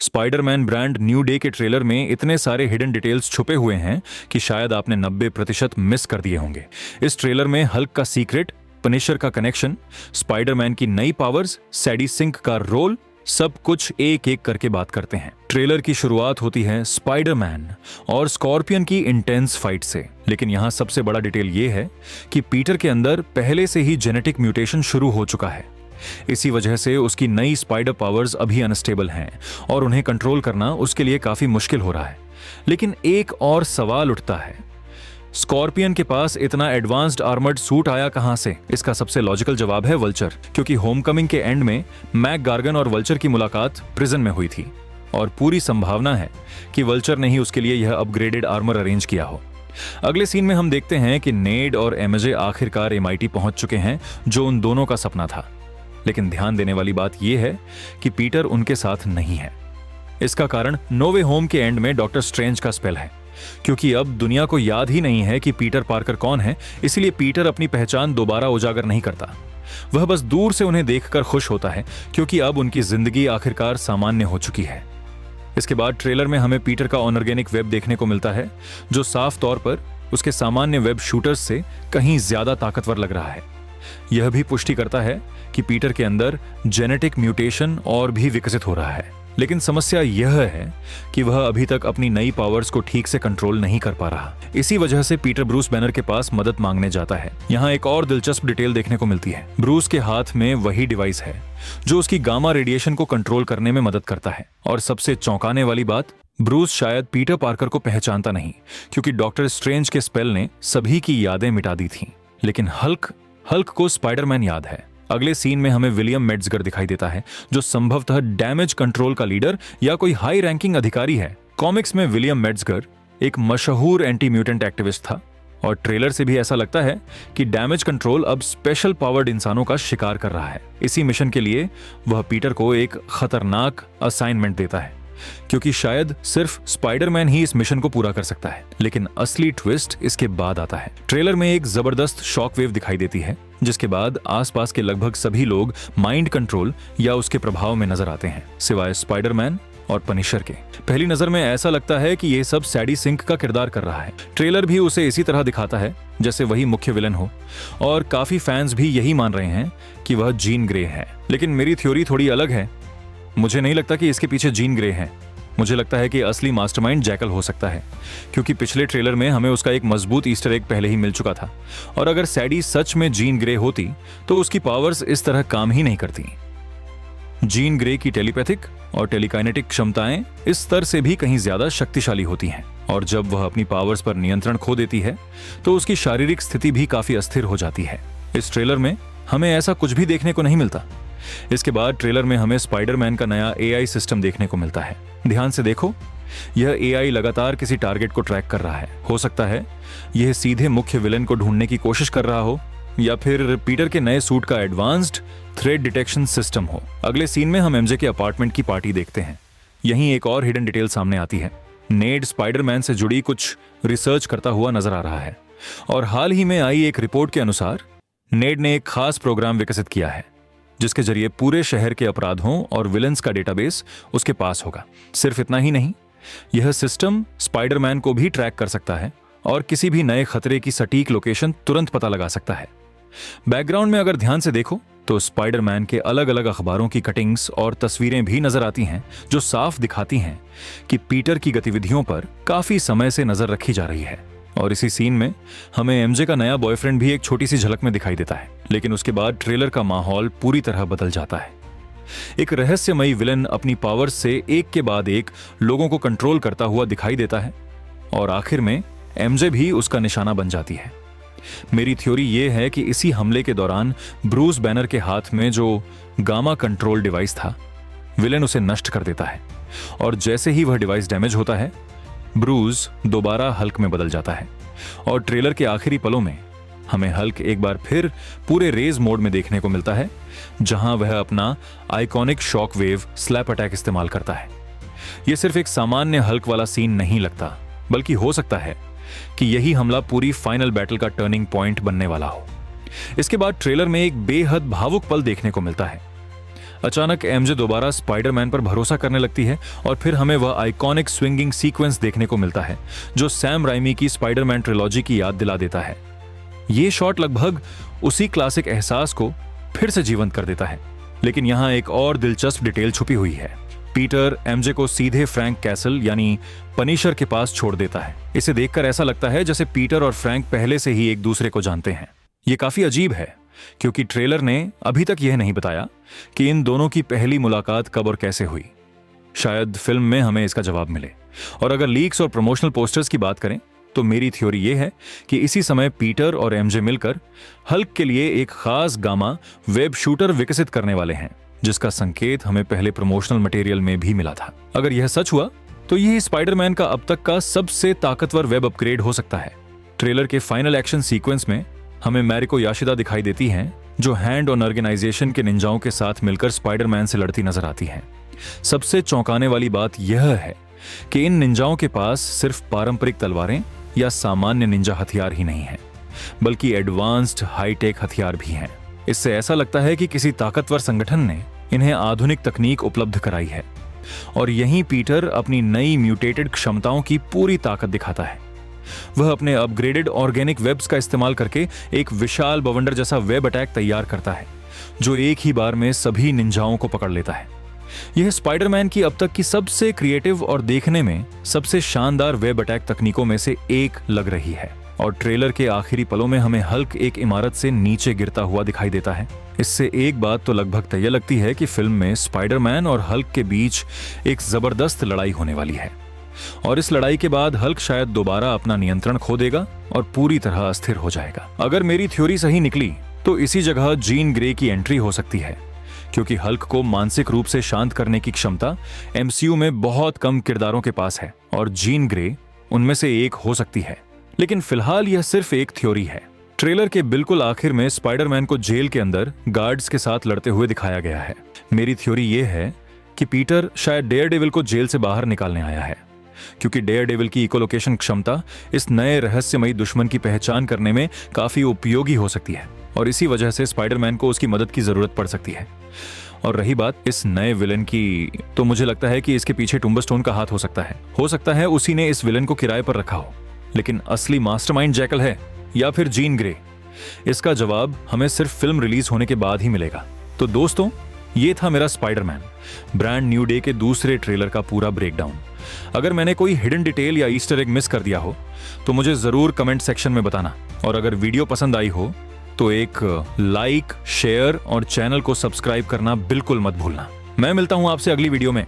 Spiderman brand new day के trailer में इतने सारे हिडन डिटेल्स छुपे हुए हैं कि शायद आपने 90% मिस कर दिए होंगे। इस ट्रेलर में हल्क का सीक्रेट, पनिशर का कनेक्शन, स्पाइडरमैन की नई पावर्स, सैडी सिंक का रोल, सब कुछ एक एक करके बात करते हैं। ट्रेलर की शुरुआत होती है स्पाइडरमैन और स्कॉर्पियन की इंटेंस फाइट से, लेकिन यहाँ सबसे बड़ा डिटेल ये है कि पीटर के अंदर पहले से ही जेनेटिक म्यूटेशन शुरू हो चुका है। इसी वजह से उसकी नई स्पाइडर पावर्स अभी अनस्टेबल हैं और उन्हें कंट्रोल करना उसके लिए काफी मुश्किल हो रहा है। लेकिन एक और सवाल उठता है, स्कॉर्पियन के पास इतना एडवांस्ड आर्मर्ड सूट आया कहां से? इसका सबसे लॉजिकल जवाब है वल्चर, क्योंकि होमकमिंग के एंड में मैक गार्गन और वल्चर की मुलाकात प्रिजन में हुई थी और पूरी संभावना है कि वल्चर ने ही उसके लिए यह अपग्रेडेड आर्मर अरेंज किया हो। अगले सीन में हम देखते हैं कि नेड और एमजे आखिरकार एमआईटी पहुंच चुके हैं, जो उन दोनों का सपना था। लेकिन ध्यान देने वाली बात यह है कि पीटर उनके साथ नहीं है। इसका कारण नो वे होम के एंड में डॉक्टर स्ट्रेंज का स्पेल है, क्योंकि अब दुनिया को याद ही नहीं है कि पीटर पार्कर कौन है। इसलिए पीटर अपनी पहचान दोबारा उजागर नहीं करता। वह बस दूर से उन्हें देखकर खुश होता है, क्योंकि अब उनकी जिंदगी आखिरकार सामान्य हो चुकी है। इसके बाद ट्रेलर में हमें पीटर का ऑर्गेनिक वेब देखने को मिलता है, जो साफ तौर पर उसके सामान्य वेब शूटर्स से कहीं ज्यादा ताकतवर लग रहा है। यह भी पुष्टि करता है कि पीटर के अंदर जेनेटिक म्यूटेशन और भी विकसित हो रहा है। लेकिन समस्या यह है कि वह अभी तक अपनी नई पावर्स को ठीक से कंट्रोल नहीं कर पा रहा। इसी वजह से पीटर ब्रूस बैनर के पास मदद मांगने जाता है। यहाँ एक और दिलचस्प डिटेल देखने को मिलती है। ब्रूस के हाथ में वही डिवाइस है जो उसकी गामा रेडिएशन को कंट्रोल करने में मदद करता है। और सबसे चौंकाने वाली बात, ब्रूस शायद पीटर पार्कर को पहचानता नहीं, क्योंकि डॉक्टर स्ट्रेंज के स्पेल ने सभी की यादें मिटा दी थी। लेकिन हल्क को स्पाइडरमैन याद है। अगले सीन में हमें विलियम मेट्जगर दिखाई देता है, जो संभवतः डैमेज कंट्रोल का लीडर या कोई हाई रैंकिंग अधिकारी है। कॉमिक्स में विलियम मेट्जगर एक मशहूर एंटी म्यूटेंट एक्टिविस्ट था और ट्रेलर से भी ऐसा लगता है कि डैमेज कंट्रोल अब स्पेशल पावर्ड इंसानों का शिकार कर रहा है। इसी मिशन के लिए वह पीटर को एक खतरनाक असाइनमेंट देता है, क्योंकि शायद सिर्फ स्पाइडरमैन ही इस मिशन को पूरा कर सकता है। लेकिन असली ट्विस्ट इसके बाद आता है। ट्रेलर में एक जबरदस्त शॉकवेव दिखाई देती है, जिसके बाद आसपास के लगभग सभी लोग माइंड कंट्रोल या उसके प्रभाव में नजर आते हैं, सिवाय स्पाइडरमैन और पनिशर के। पहली नजर में ऐसा लगता है कि यह सब सैडी सिंक का किरदार कर रहा है। ट्रेलर भी उसे इसी तरह दिखाता है जैसे वही मुख्य विलन हो, और काफी फैंस भी यही मान रहे हैं कि वह जीन ग्रे है। लेकिन मेरी थ्योरी थोड़ी अलग है। मुझे नहीं लगता कि इसके पीछे जीन ग्रे है। मुझे लगता है कि असली मास्टरमाइंड जैकल हो सकता है, क्योंकि पिछले ट्रेलर में हमें उसका एक मजबूत ईस्टर एग पहले ही मिल चुका था। और अगर सैडी सच में जीन ग्रे होती तो उसकी पावर्स इस तरह काम ही नहीं करती। जीन ग्रे की टेलीपैथिक और टेलीकाइनेटिक क्षमताएं इस स्तर से भी कहीं ज्यादा शक्तिशाली होती हैं, और जब वह अपनी पावर्स पर नियंत्रण खो देती है तो उसकी शारीरिक स्थिति भी काफी अस्थिर हो जाती है। इस ट्रेलर में हमें ऐसा कुछ भी देखने को नहीं मिलता। इसके बाद ट्रेलर में हमें स्पाइडरमैन का नया एआई सिस्टम देखने को मिलता है। ध्यान से देखो, यह एआई लगातार किसी टारगेट को ट्रैक कर रहा है। हो सकता है यह सीधे मुख्य विलेन को ढूंढने की कोशिश कर रहा हो, या फिर पीटर के नए सूट का एडवांस्ड थ्रेड डिटेक्शन सिस्टम हो। अगले सीन में हम एमजे के अपार्टमेंट की पार्टी देखते हैं। यहीं एक और हिडन डिटेल सामने आती है। नेड स्पाइडरमैन से जुड़ी कुछ रिसर्च करता हुआ नजर आ रहा है, और हाल ही में आई एक रिपोर्ट के अनुसार नेड ने एक खास प्रोग्राम विकसित किया है, जिसके जरिए पूरे शहर के अपराधों और विलन्स का डेटाबेस उसके पास होगा। सिर्फ इतना ही नहीं, यह सिस्टम स्पाइडरमैन को भी ट्रैक कर सकता है और किसी भी नए खतरे की सटीक लोकेशन तुरंत पता लगा सकता है। बैकग्राउंड में अगर ध्यान से देखो तो स्पाइडरमैन के अलग अलग अखबारों की कटिंग्स और तस्वीरें भी नजर आती हैं, जो साफ दिखाती हैं कि पीटर की गतिविधियों पर काफी समय से नजर रखी जा रही है। और इसी सीन में हमें एमजे का नया बॉयफ्रेंड भी एक छोटी सी झलक में दिखाई देता है। लेकिन उसके बाद ट्रेलर का माहौल पूरी तरह बदल जाता है। एक रहस्यमयी विलन अपनी पावर्स से एक के बाद एक लोगों को कंट्रोल करता हुआ दिखाई देता है, और आखिर में एमजे भी उसका निशाना बन जाती है। मेरी थ्योरी यह है कि इसी हमले के दौरान ब्रूस बैनर के हाथ में जो गामा कंट्रोल डिवाइस था, विलन उसे नष्ट कर देता है, और जैसे ही वह डिवाइस डैमेज होता है, ब्रूस दोबारा हल्क में बदल जाता है। और ट्रेलर के आखिरी पलों में हमें हल्क एक बार फिर पूरे रेज मोड में देखने को मिलता है, जहां वह अपना iconic shock wave slap attack इस्तेमाल करता है। यह सिर्फ एक सामान्य हल्क वाला सीन नहीं लगता, बल्कि हो सकता है कि यही हमला पूरी फाइनल बैटल का टर्निंग पॉइंट बनने वाला हो। इसके बाद ट्रेलर में एक बेहद भावुक पल देखने को मिलता है। अचानक एमजे दोबारा स्पाइडरमैन पर भरोसा करने लगती है और फिर हमें वह आइकॉनिक स्विंगिंग सीक्वेंस देखने को मिलता है जो सैम राइमी की स्पाइडरमैन ट्रिलॉजी की याद दिला देता है। ये शॉट लगभग उसी क्लासिक एहसास को फिर से जीवंत कर देता है। लेकिन यहाँ एक और दिलचस्प डिटेल छुपी हुई है। पीटर एमजे को सीधे फ्रैंक कैसल यानी पनिशर के पास छोड़ देता है। इसे देखकर ऐसा लगता है जैसे पीटर और फ्रैंक पहले से ही एक दूसरे को जानते हैं। ये काफी अजीब है क्योंकि ट्रेलर ने अभी तक यह नहीं बताया कि इन दोनों की पहली मुलाकात कब और कैसे हुई। शायद फिल्म में हमें इसका जवाब मिले। और अगर लीक्स और प्रमोशनल पोस्टर्स की बात करें तो मेरी थ्योरी यह है कि इसी समय पीटर और एमजे मिलकर हल्क के लिए एक खास गामा वेब शूटर विकसित करने वाले हैं, जिसका संकेत हमें पहले प्रमोशनल मटेरियल में भी मिला था। अगर यह सच हुआ तो यह स्पाइडरमैन का अब तक का सबसे ताकतवर वेब अपग्रेड हो सकता है। ट्रेलर के फाइनल एक्शन सीक्वेंस में हमें मैरिको याशिदा दिखाई देती हैं, जो हैंड ऑन ऑर्गेनाइजेशन के निंजाओं के साथ मिलकर स्पाइडरमैन से लड़ती नजर आती हैं। सबसे चौंकाने वाली बात यह है कि इन निंजाओं के पास सिर्फ पारंपरिक तलवारें या सामान्य निंजा हथियार ही नहीं है, बल्कि एडवांस्ड हाईटेक हथियार भी हैं। इससे ऐसा लगता है कि किसी ताकतवर संगठन ने इन्हें आधुनिक तकनीक उपलब्ध कराई है और यहीं पीटर अपनी नई म्यूटेटेड क्षमताओं की पूरी ताकत दिखाता है। वह अपने अपग्रेडेड ऑर्गेनिक वेब्स का इस्तेमाल करके एक विशाल बवंडर जैसा वेब अटैक तैयार करता है, जो एक ही बार में सभी निंजाओं को पकड़ लेता है। यह स्पाइडरमैन की अब तक की सबसे क्रिएटिव और देखने में सबसे शानदार वेब अटैक तकनीकों में से एक लग रही है। और ट्रेलर के आखिरी पलों में हमें हल्क एक इमारत से नीचे गिरता हुआ दिखाई देता है। इससे एक बात तो लगभग तय लगती है कि फिल्म में स्पाइडरमैन और हल्क के बीच एक जबरदस्त लड़ाई होने वाली है और इस लड़ाई के बाद हल्क शायद दोबारा अपना नियंत्रण खो देगा और पूरी तरह अस्थिर हो जाएगा। अगर मेरी थ्योरी सही निकली तो इसी जगह जीन ग्रे की एंट्री हो सकती है, क्योंकि हल्क को मानसिक रूप से शांत करने की क्षमता एमसीयू में बहुत कम किरदारों के पास है और जीन ग्रे उनमें से एक हो सकती है। लेकिन फिलहाल यह सिर्फ एक थ्योरी है। ट्रेलर के बिल्कुल आखिर में स्पाइडरमैन को जेल के अंदर गार्ड्स के साथ लड़ते हुए दिखाया गया है। मेरी थ्योरी यह है कि पीटर शायद डेयरडेविल को जेल से बाहर निकालने आया है, क्योंकि डेयरडेविल की इकोलोकेशन क्षमता इस नए रहस्यमयी दुश्मन की पहचान करने में काफी उपयोगी हो सकती है और इसी वजह से स्पाइडरमैन को उसकी मदद की जरूरत पड़ सकती है। और रही बात इस नए विलन की, तो मुझे लगता है कि इसके पीछे टुम्बरस्टोन का हाथ हो सकता है उसी ने इस विलन को किराए पर रखा हो। लेकिन असली मास्टरमाइंड जैकल है या फिर जीन ग्रे, इसका जवाब हमें सिर्फ फिल्म रिलीज होने के बाद ही मिलेगा। तो दोस्तों, ये था मेरा स्पाइडरमैन ब्रांड न्यू डे के दूसरे ट्रेलर का पूरा ब्रेकडाउन। अगर मैंने कोई हिडन डिटेल या ईस्टर एग मिस कर दिया हो तो मुझे जरूर कमेंट सेक्शन में बताना। और अगर वीडियो पसंद आई हो तो एक लाइक, शेयर और चैनल को सब्सक्राइब करना बिल्कुल मत भूलना। मैं मिलता हूं आपसे अगली वीडियो में।